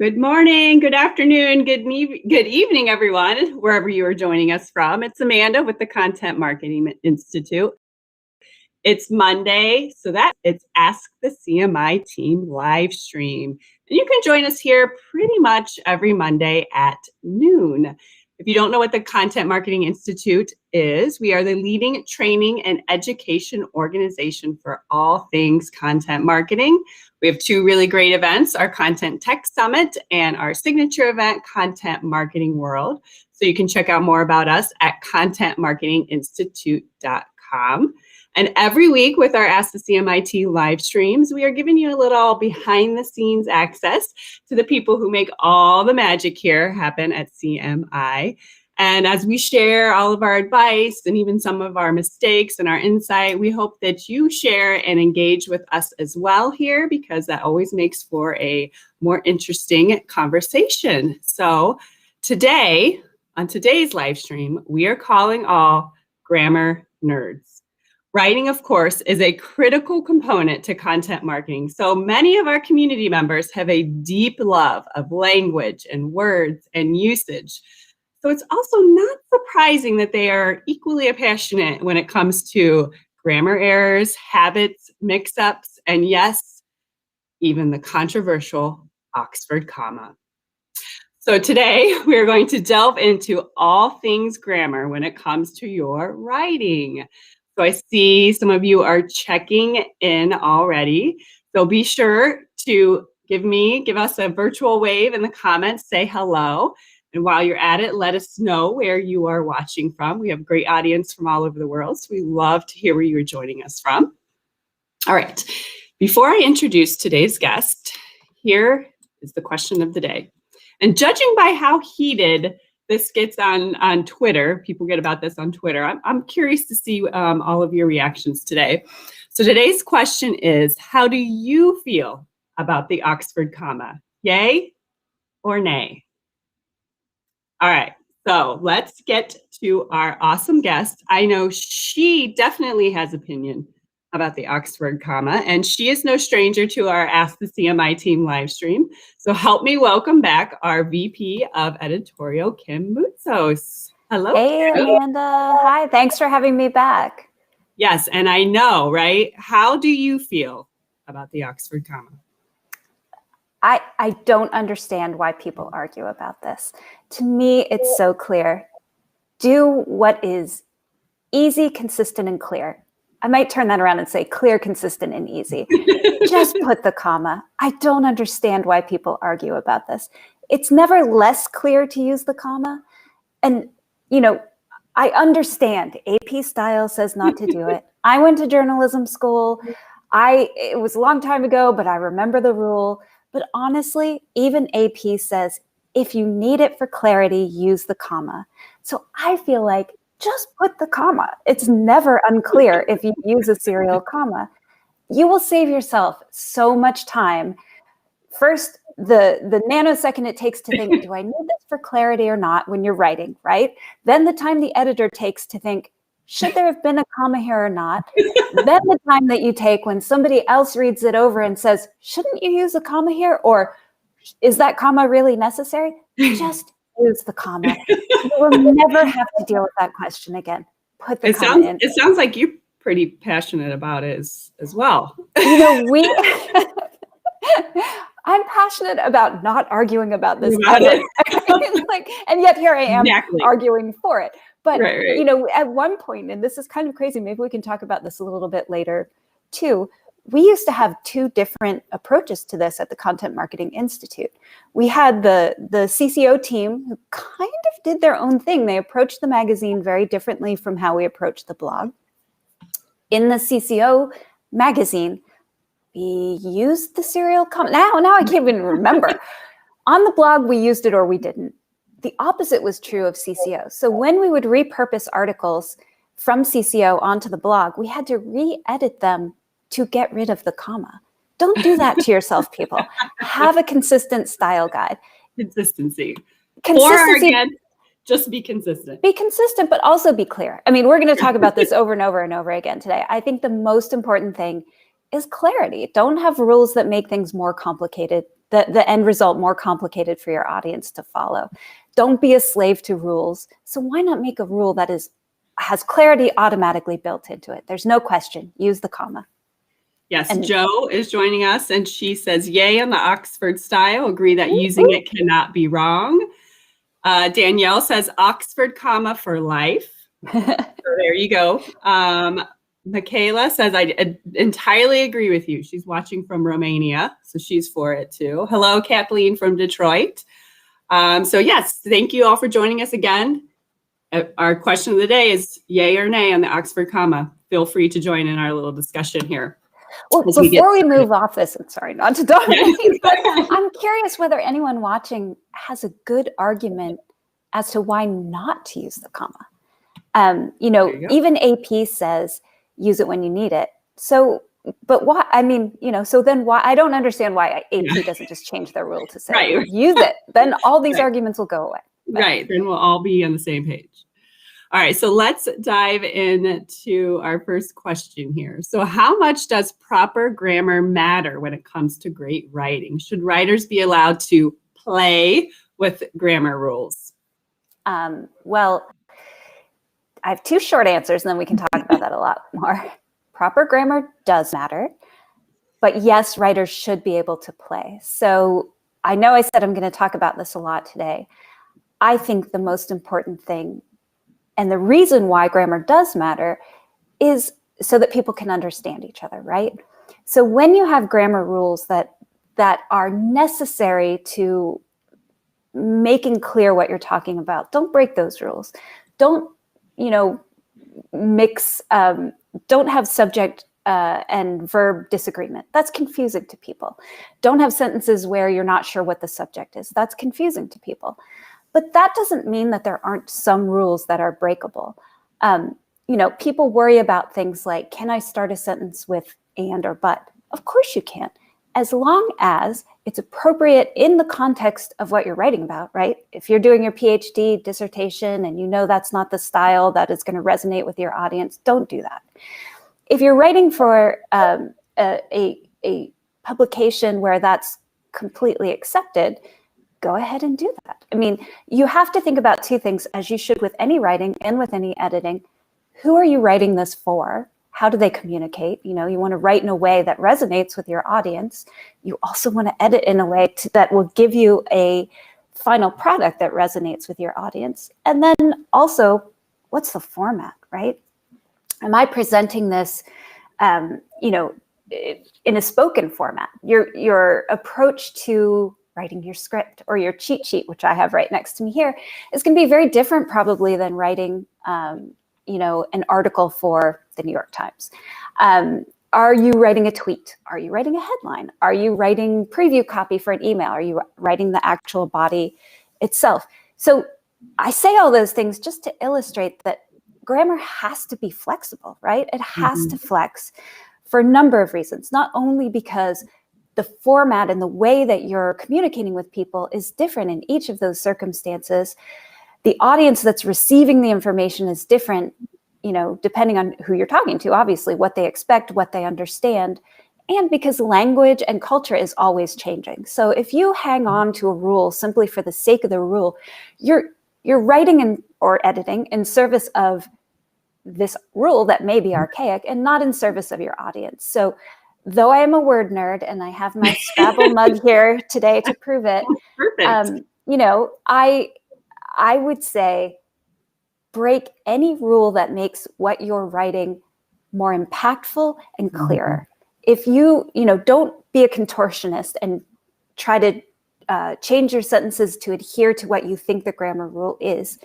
Good morning, good afternoon, good evening, everyone, wherever you are joining us from. It's Amanda with the Content Marketing Institute. It's Monday, so it's Ask the CMI Team live stream. And you can join us here pretty much every Monday at noon. If you don't know what the Content Marketing Institute is, we are the leading training and education organization for all things content marketing. We have two really great events, our Content Tech Summit and our signature event, Content Marketing World. So you can check out more about us at contentmarketinginstitute.com. And every week with our Ask the CMIT live streams, we are giving you a little behind the scenes access to the people who make all the magic here happen at CMI. And as we share all of our advice and even some of our mistakes and our insight, we hope that you share and engage with us as well here, because that always makes for a more interesting conversation. So today, on today's live stream, we are calling all grammar nerds. Writing, of course, is a critical component to content marketing. So many of our community members have a deep love of language and words and usage. So it's also not surprising that they are equally passionate when it comes to grammar errors, habits, mix-ups, and yes, even the controversial Oxford comma. So today we're going to delve into all things grammar when it comes to your writing. So I see some of you are checking in already. So be sure to give us a virtual wave in the comments, say hello. And while you're at it, let us know where you are watching from. We have a great audience from all over the world, so we love to hear where you are joining us from. All right, before I introduce today's guest, here is the question of the day. And judging by how heated this gets on Twitter, people get about this on Twitter, I'm curious to see all of your reactions today. So today's question is, how do you feel about the Oxford comma? Yay or nay? All right, so let's get to our awesome guest. I know she definitely has opinion about the Oxford comma, and she is no stranger to our Ask the CMI Team live stream. So help me welcome back our VP of Editorial, Kim Moutsos. Hello. Hey, Kim. Amanda. Hi, thanks for having me back. Yes, and I know, right? How do you feel about the Oxford comma? I don't understand why people argue about this. To me, it's so clear. Do what is easy, consistent, and clear. I might turn that around and say clear, consistent, and easy. Just put the comma. I don't understand why people argue about this. It's never less clear to use the comma. And, you know, I understand AP style says not to do it. I went to journalism school. It was a long time ago, but I remember the rule. But honestly, even AP says, if you need it for clarity, use the comma. So I feel like just put the comma. It's never unclear if you use a serial comma. You will save yourself so much time. First, the nanosecond it takes to think, do I need this for clarity or not when you're writing, right? Then the time the editor takes to think, should there have been a comma here or not? Then the time that you take when somebody else reads it over and says, shouldn't you use a comma here? Or is that comma really necessary? Just use the comma. You will never have to deal with that question again. Put the comma in. It sounds like you're pretty passionate about it as well. You know, I'm passionate about not arguing about this ever. And yet here I am arguing for it. But, you know, at one point, and this is kind of crazy, maybe we can talk about this a little bit later too, we used to have two different approaches to this at the Content Marketing Institute. We had the CCO team who kind of did their own thing. They approached the magazine very differently from how we approached the blog. In the CCO magazine, we used the serial comma. Now I can't even remember. On the blog, we used it or we didn't. The opposite was true of CCO. So when we would repurpose articles from CCO onto the blog, we had to re-edit them to get rid of the comma. Don't do that to yourself, people. Have a consistent style guide. Consistency. Consistency. Or again, just be consistent. Be consistent, but also be clear. I mean, we're going to talk about this over and over and over again today. I think the most important thing is clarity. Don't have rules that make things more complicated the end result more complicated for your audience to follow. Don't be a slave to rules. So why not make a rule that has clarity automatically built into it? There's no question. Use the comma. Yes, and Jo is joining us, and she says, yay on the Oxford style. Agree that using it cannot be wrong. Danielle says, Oxford comma for life. So there you go. Michaela says, I entirely agree with you. She's watching from Romania, so she's for it too. Hello, Kathleen from Detroit. So yes, thank you all for joining us again. Our question of the day is yay or nay on the Oxford comma. Feel free to join in our little discussion here. Well, before we move off this, I'm sorry not to dominate, but I'm curious whether anyone watching has a good argument as to why not to use the comma. Even AP says use it when you need it. So, but why? I mean, so then why? I don't understand why AP doesn't just change their rule to say use it. Then all these arguments will go away. Right. Then we'll all be on the same page. All right, so let's dive into our first question here. So how much does proper grammar matter when it comes to great writing? Should writers be allowed to play with grammar rules? Well, I have two short answers, and then we can talk about that a lot more. Proper grammar does matter, but yes, writers should be able to play. So I know I said I'm going to talk about this a lot today. I think the most important thing, and the reason why grammar does matter, is so that people can understand each other, right? So when you have grammar rules that are necessary to making clear what you're talking about, don't break those rules. Don't, mix, don't have subject and verb disagreement. That's confusing to people. Don't have sentences where you're not sure what the subject is. That's confusing to people. But that doesn't mean that there aren't some rules that are breakable. People worry about things like, can I start a sentence with and or but? Of course you can, as long as it's appropriate in the context of what you're writing about, right? If you're doing your PhD dissertation and that's not the style that is going to resonate with your audience, don't do that. If you're writing for a publication where that's completely accepted, go ahead and do that. I mean, you have to think about two things, as you should with any writing and with any editing. Who are you writing this for? How do they communicate? You want to write in a way that resonates with your audience. You also want to edit in a way that will give you a final product that resonates with your audience. And then also, what's the format, right? Am I presenting this, in a spoken format? Your approach to writing your script or your cheat sheet, which I have right next to me here, is going to be very different probably than writing, an article for the New York Times. Are you writing a tweet? Are you writing a headline? Are you writing preview copy for an email? Are you writing the actual body itself? So I say all those things just to illustrate that grammar has to be flexible, right? It has to flex for a number of reasons, not only because the format and the way that you're communicating with people is different in each of those circumstances. The audience that's receiving the information is different, depending on who you're talking to, obviously, what they expect, what they understand, and because language and culture is always changing. So if you hang on to a rule simply for the sake of the rule, you're writing or editing in service of this rule that may be archaic and not in service of your audience. So though I am a word nerd and I have my Scrabble mug here today to prove it, Perfect. I would say break any rule that makes what you're writing more impactful and clearer. If don't be a contortionist and try to change your sentences to adhere to what you think the grammar rule is.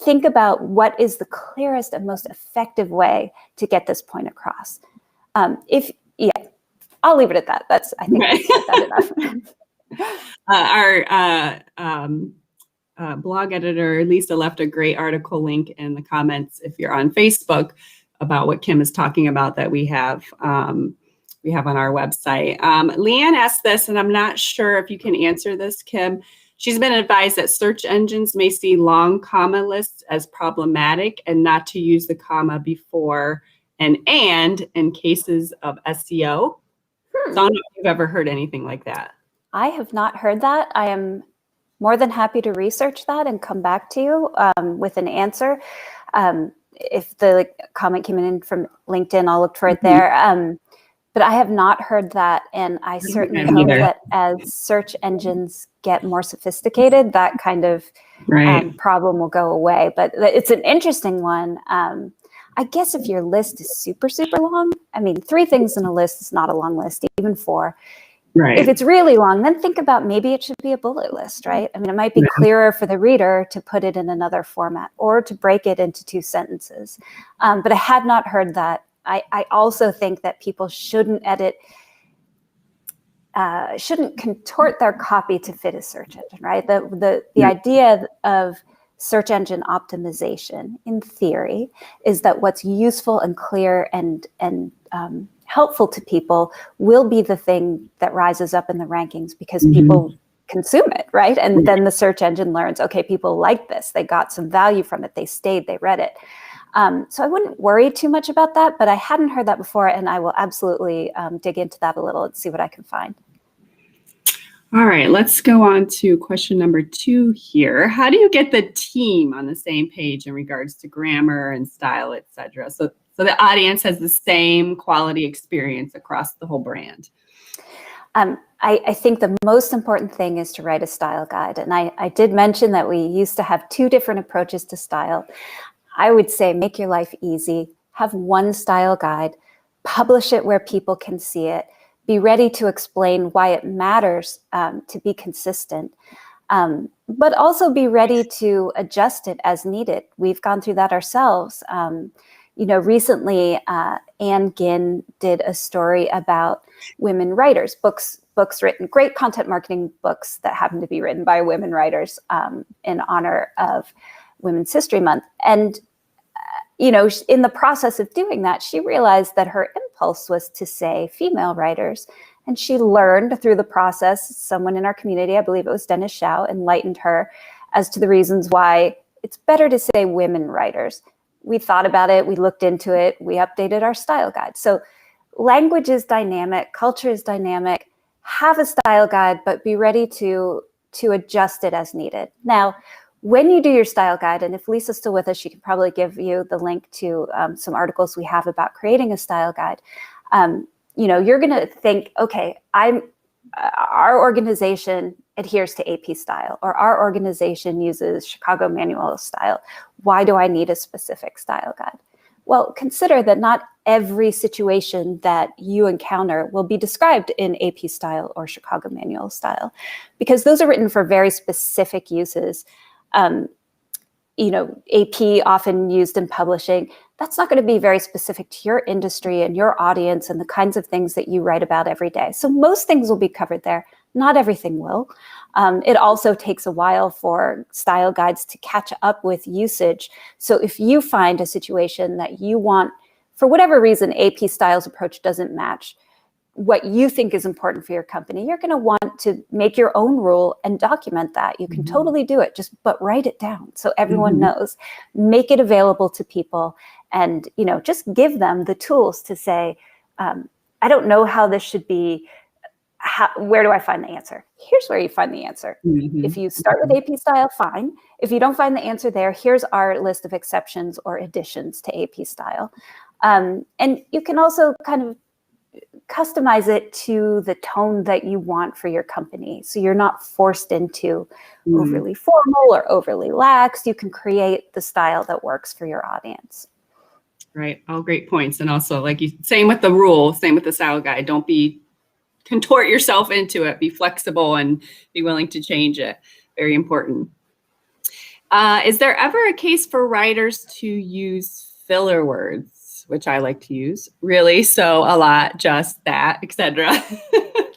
Think about what is the clearest and most effective way to get this point across. I'll leave it at that. I think I've said that enough. Our blog editor, Lisa, left a great article link in the comments if you're on Facebook about what Kim is talking about that we have on our website. Leanne asked this, and I'm not sure if you can answer this, Kim. She's been advised that search engines may see long comma lists as problematic and not to use the comma before an and in cases of SEO. So I don't know if you've ever heard anything like that. I have not heard that. I am more than happy to research that and come back to you with an answer. If the comment came in from LinkedIn, I'll look for it there. But I have not heard that. And I certainly hope that as search engines get more sophisticated, that kind of problem will go away. But it's an interesting one. I guess if your list is super, super long, I mean, 3 things in a list is not a long list, even 4. Right. If it's really long, then think about maybe it should be a bullet list, right? I mean, it might be clearer for the reader to put it in another format or to break it into 2 sentences. But I had not heard that. I also think that people shouldn't contort their copy to fit a search engine, right? The idea of search engine optimization, in theory, is that what's useful and clear and helpful to people will be the thing that rises up in the rankings because people consume it, right? And then the search engine learns, okay, people like this. They got some value from it. They stayed, they read it. So I wouldn't worry too much about that, but I hadn't heard that before, and I will absolutely dig into that a little and see what I can find. All right, let's go on to question number 2 here. How do you get the team on the same page in regards to grammar and style, etc.? So the audience has the same quality experience across the whole brand. I think the most important thing is to write a style guide. And I did mention that we used to have 2 different approaches to style. I would say make your life easy, have one style guide, publish it where people can see it, be ready to explain why it matters to be consistent, but also be ready to adjust it as needed. We've gone through that ourselves. Recently, Anne Ginn did a story about women writers, books written, great content marketing books that happen to be written by women writers in honor of Women's History Month. And, in the process of doing that, she realized that her impulse was to say female writers. And she learned through the process, someone in our community, I believe it was Dennis Shao, enlightened her as to the reasons why it's better to say women writers. We thought about it, we looked into it, we updated our style guide. So language is dynamic, culture is dynamic. Have a style guide, but be ready to adjust it as needed. Now, when you do your style guide, and if Lisa's still with us, she can probably give you the link to some articles we have about creating a style guide. You're going to think, okay, our organization adheres to AP style, or our organization uses Chicago Manual style. Why do I need a specific style guide? Well, consider that not every situation that you encounter will be described in AP style or Chicago Manual style, because those are written for very specific uses. AP often used in publishing, that's not going to be very specific to your industry and your audience and the kinds of things that you write about every day. So most things will be covered there. Not everything will. It also takes a while for style guides to catch up with usage. So if you find a situation that you want, for whatever reason, AP styles approach doesn't match what you think is important for your company, you're going to want to make your own rule and document that. You can totally do it, but write it down so everyone knows. Make it available to people, and just give them the tools to say, I don't know how this should be. Where do I find the answer? Here's where you find the answer. If you start with AP style, fine. If you don't find the answer there, here's our list of exceptions or additions to AP style. And you can also kind of customize it to the tone that you want for your company. So you're not forced into overly formal or overly lax. You can create the style that works for your audience. Right. All great points. And also, same with the rule, same with the style guide. Don't contort yourself into it. Be flexible and be willing to change it. Very important. Is there ever a case for writers to use filler words, which I like to use? Really? So a lot, just that, etc.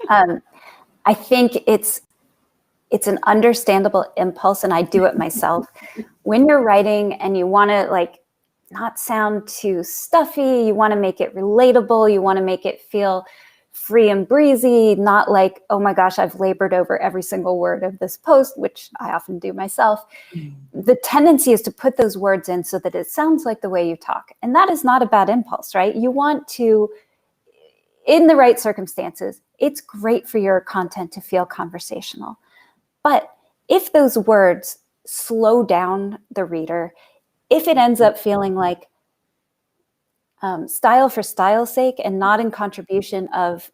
I think it's an understandable impulse, and I do it myself. When you're writing and you want to not sound too stuffy, you want to make it relatable, you want to make it feel free and breezy, not like, oh my gosh, I've labored over every single word of this post, which I often do myself. The tendency is to put those words in so that it sounds like the way you talk. And that is not a bad impulse, right? You want to, in the right circumstances, it's great for your content to feel conversational. But if those words slow down the reader, if it ends up feeling like style for style's sake and not in contribution of,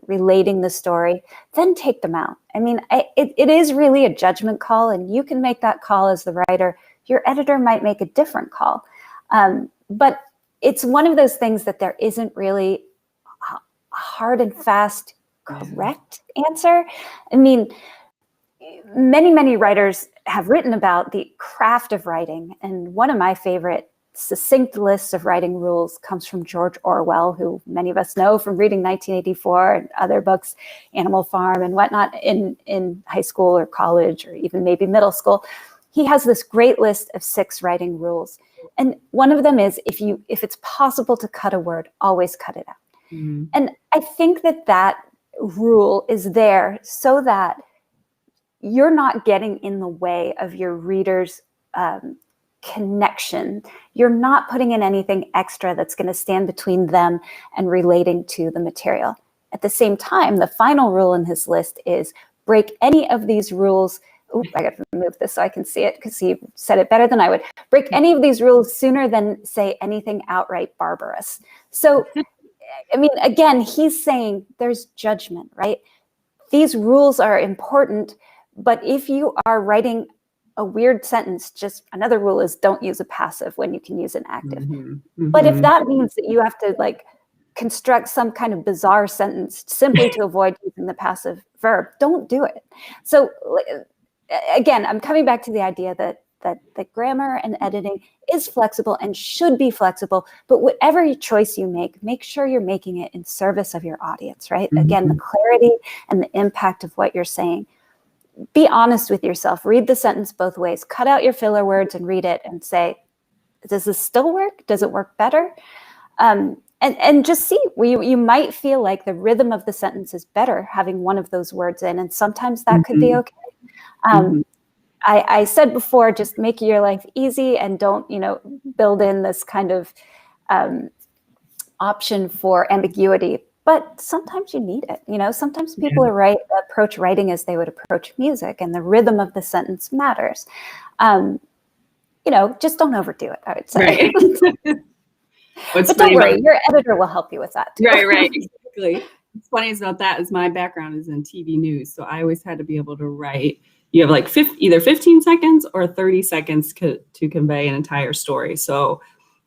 relating the story, then take them out. I mean, it is really a judgment call, and you can make that call as the writer. Your editor might make a different call. But it's one of those things that there isn't really a hard and fast correct answer. I mean, many writers have written about the craft of writing, and one of my favorite succinct lists of writing rules comes from George Orwell, who many of us know from reading 1984 and other books, Animal Farm and whatnot, in high school or college or even maybe middle school. He has this great list of 6 writing rules. And one of them is, if it's possible to cut a word, always cut it out. Mm-hmm. And I think that rule is there so that you're not getting in the way of your reader's connection. You're not putting in anything extra that's going to stand between them and relating to the material. At the same time, the final rule in his list is break any of these rules. Oop, I got to move this so I can see it because he said it better than I would. Break any of these rules sooner than say anything outright barbarous. So, I mean, again, he's saying there's judgment, right? These rules are important, but if you are writing a weird sentence, just another rule is don't use a passive when you can use an active. Mm-hmm. Mm-hmm. But if that means that you have to construct some kind of bizarre sentence simply to avoid using the passive verb, don't do it. So again, I'm coming back to the idea that grammar and editing is flexible and should be flexible, but whatever choice you make sure you're making it in service of your audience, right? Mm-hmm. Again, the clarity and the impact of what you're saying. Be honest with yourself. Read the sentence both ways. Cut out your filler words and read it and say, does this still work? Does it work better? And just see, you might feel like the rhythm of the sentence is better having one of those words in, and sometimes that could be okay. I said before, just make your life easy and don't, build in this kind of option for ambiguity. But sometimes you need it. Sometimes people approach writing as they would approach music, and the rhythm of the sentence matters. Just don't overdo it, I would say. Right. But don't worry, your editor will help you with that too. Right, exactly. What's funny about that is my background is in TV news, so I always had to be able to write. You have either 15 seconds or 30 seconds to convey an entire story. So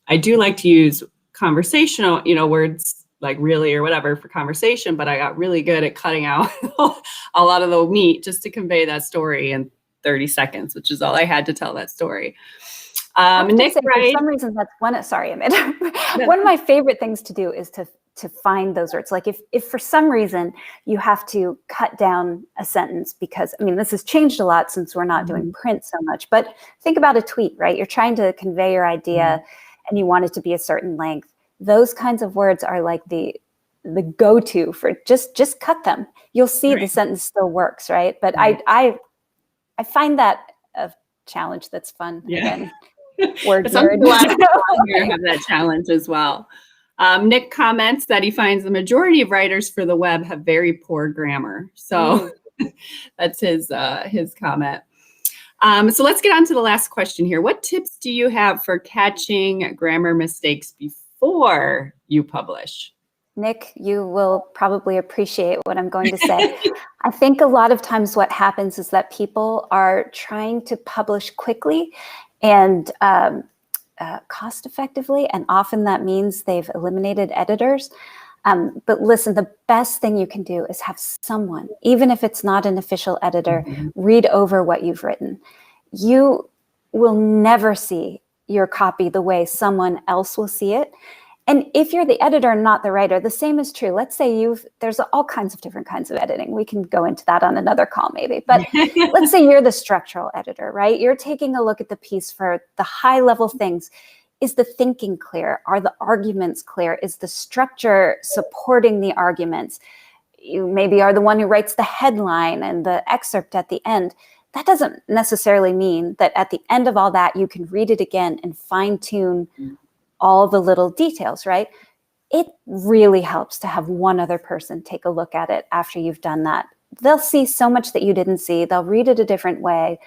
I do like to use conversational, words like really or whatever for conversation, but I got really good at cutting out a lot of the meat just to convey that story in 30 seconds, which is all I had to tell that story. Nick, for some reason, that's one. Sorry, Amit. One of my favorite things to do is to find those words. Like if for some reason you have to cut down a sentence because, this has changed a lot since we're not doing print so much, but think about a tweet, right? You're trying to convey your idea and you want it to be a certain length. Those kinds of words are like the go-to for just cut them. You'll see the sentence still works, right? But I find that a challenge that's fun. Again, word nerd. Have that challenge as well. Nick comments that he finds the majority of writers for the web have very poor grammar. So that's his comment. So let's get on to the last question here. What tips do you have for catching grammar mistakes before you publish? Nick, you will probably appreciate what I'm going to say. I think a lot of times what happens is that people are trying to publish quickly and cost effectively, and often that means they've eliminated editors. But listen, the best thing you can do is have someone, even if it's not an official editor, read over what you've written. You will never see your copy the way someone else will see it. And if you're the editor and not the writer, the same is true. Let's say there's all kinds of different kinds of editing. We can go into that on another call maybe. But let's say you're the structural editor, right? You're taking a look at the piece for the high level things. Is the thinking clear? Are the arguments clear? Is the structure supporting the arguments? You maybe are the one who writes the headline and the excerpt at the end. That doesn't necessarily mean that at the end of all that, you can read it again and fine tune all the little details, right? it really helps to have one other person take a look at it after you've done that. They'll see so much that you didn't see. They'll read it a different way.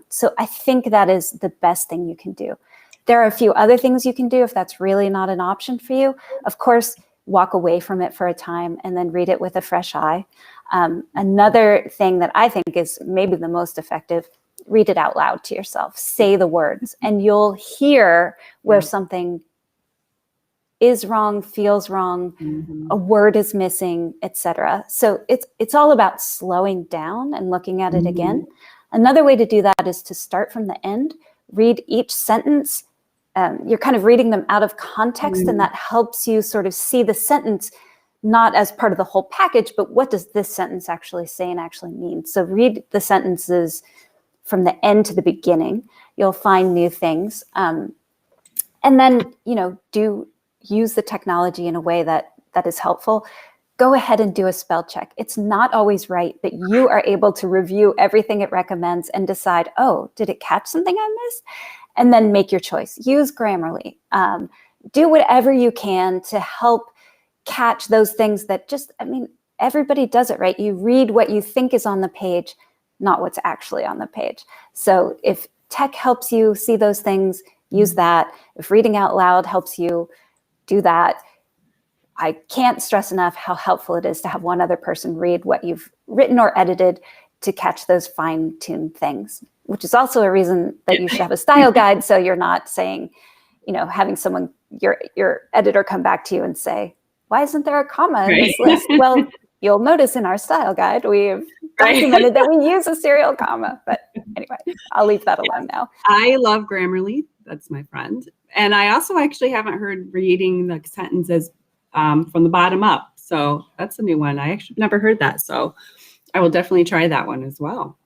So I think that is the best thing you can do. There are a few other things you can do if that's really not an option for you. Of course, walk away from it for a time and then read it with a fresh eye. Another thing that I think is maybe the most effective, read it out loud to yourself. Say the words, and you'll hear where something is wrong, feels wrong, a word is missing, etc. So it's all about slowing down and looking at it again. Another way to do that is to start from the end, read each sentence. You're kind of reading them out of context, and that helps you sort of see the sentence not as part of the whole package, but what does this sentence actually say and actually mean? So read the sentences from the end to the beginning. You'll find new things. And then, do use the technology in a way that is helpful. Go ahead and do a spell check. It's not always right, but you are able to review everything it recommends and decide, oh, did it catch something I missed? And then make your choice. Use Grammarly. Do whatever you can to help catch those things that everybody does it, right? You read what you think is on the page, not what's actually on the page. So if tech helps you see those things, use that. If reading out loud helps you, do that. I can't stress enough how helpful it is to have one other person read what you've written or edited to catch those fine-tuned things, which is also a reason that you should have a style guide, so you're not saying, having someone, your editor, come back to you and say, why isn't there a comma in this list? Well, you'll notice in our style guide, we've documented that we use a serial comma. But anyway, I'll leave that alone now. I love Grammarly. That's my friend. And I also actually haven't heard reading the sentences from the bottom up. So that's a new one. I actually never heard that. So I will definitely try that one as well.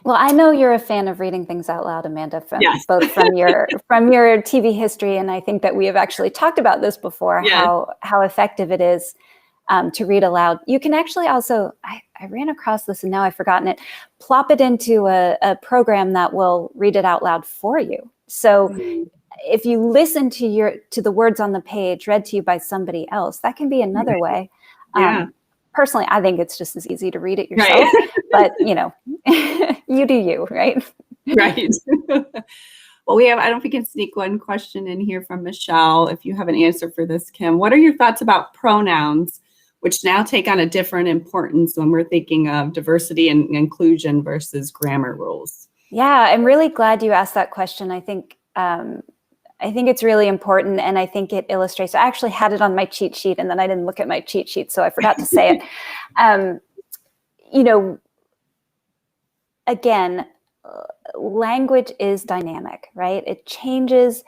Well, I know you're a fan of reading things out loud, Amanda, both from your TV history, and I think that we have actually talked about this before, how effective it is to read aloud. You can actually also, I ran across this and now I've forgotten it, plop it into a program that will read it out loud for you. So if you listen to the words on the page read to you by somebody else, that can be another way. Personally, I think it's just as easy to read it yourself, but you do you, right? Right. Well, I don't know if we can sneak one question in here from Michelle. If you have an answer for this, Kim, what are your thoughts about pronouns, which now take on a different importance when we're thinking of diversity and inclusion versus grammar rules? Yeah, I'm really glad you asked that question. I think it's really important, and I think it illustrates. I actually had it on my cheat sheet, and then I didn't look at my cheat sheet, so I forgot to say it. Again, language is dynamic, right? It changes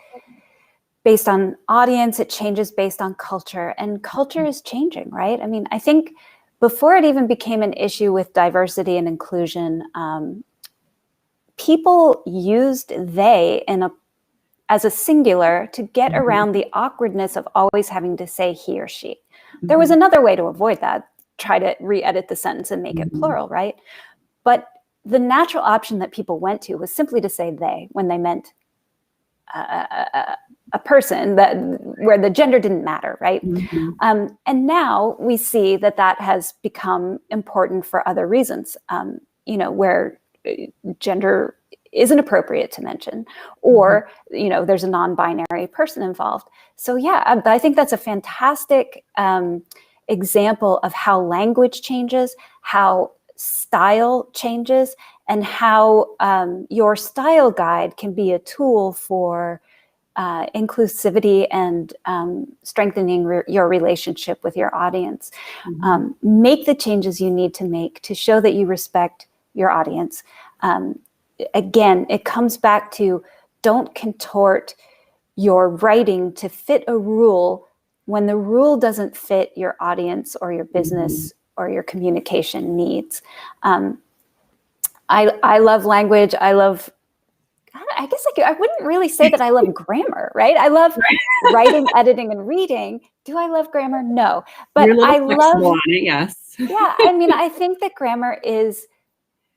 based on audience, it changes based on culture, and culture is changing, right? I mean, I think before it even became an issue with diversity and inclusion, people used they as a singular to get around the awkwardness of always having to say he or she. There was another way to avoid that, try to re-edit the sentence and make it plural, right? But the natural option that people went to was simply to say they when they meant a person where the gender didn't matter, right? And now we see that has become important for other reasons, where gender isn't appropriate to mention, or there's a non-binary person involved. So I think that's a fantastic example of how language changes, how style changes, and how your style guide can be a tool for inclusivity and strengthening your relationship with your audience. Make the changes you need to make to show that you respect your audience. Again, it comes back to don't contort your writing to fit a rule when the rule doesn't fit your audience or your business or your communication needs. I love language. I guess I wouldn't really say that I love grammar, right? I love writing, editing, and reading. Do I love grammar? No, but I love on it, yes. Yeah, I mean, I think that grammar is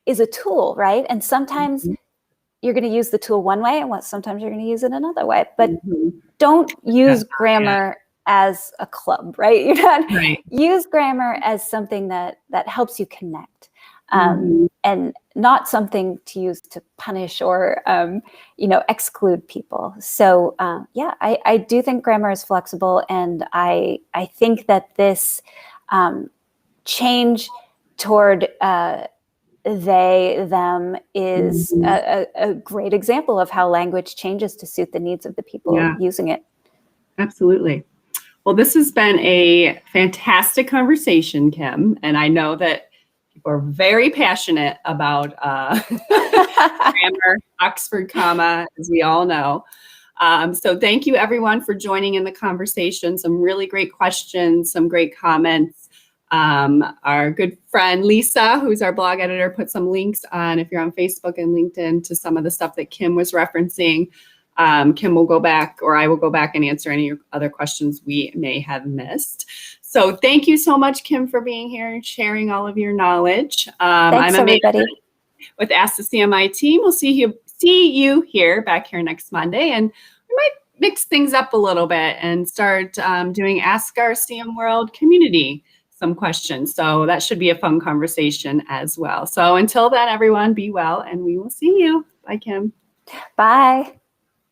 a tool, right? And sometimes you're going to use the tool one way, and sometimes you're going to use it another way. But don't use grammar as a club, right? You're not Right. use grammar as something that helps you connect, Mhm. and not something to use to punish or exclude people. So yeah, I do think grammar is flexible, and I think that this change toward they, them is Mhm. a great example of how language changes to suit the needs of the people Yeah, using it. absolutely. Well, this has been a fantastic conversation, Kim, and I know that people are very passionate about grammar, Oxford comma, as we all know. So thank you, everyone, for joining in the conversation. Some really great questions, some great comments. Our good friend Lisa, who's our blog editor, put some links on, if you're on Facebook and LinkedIn, to some of the stuff that Kim was referencing. Kim will go back, or I will go back and answer any other questions we may have missed. So thank you so much, Kim, for being here and sharing all of your knowledge. Thanks, I'm Amanda everybody. with Ask the CMI Team. We'll see you here back here next Monday, and we might mix things up a little bit and start doing Ask Our CM World community some questions. So that should be a fun conversation as well. So until then, everyone, be well, and we will see you. Bye, Kim. Bye.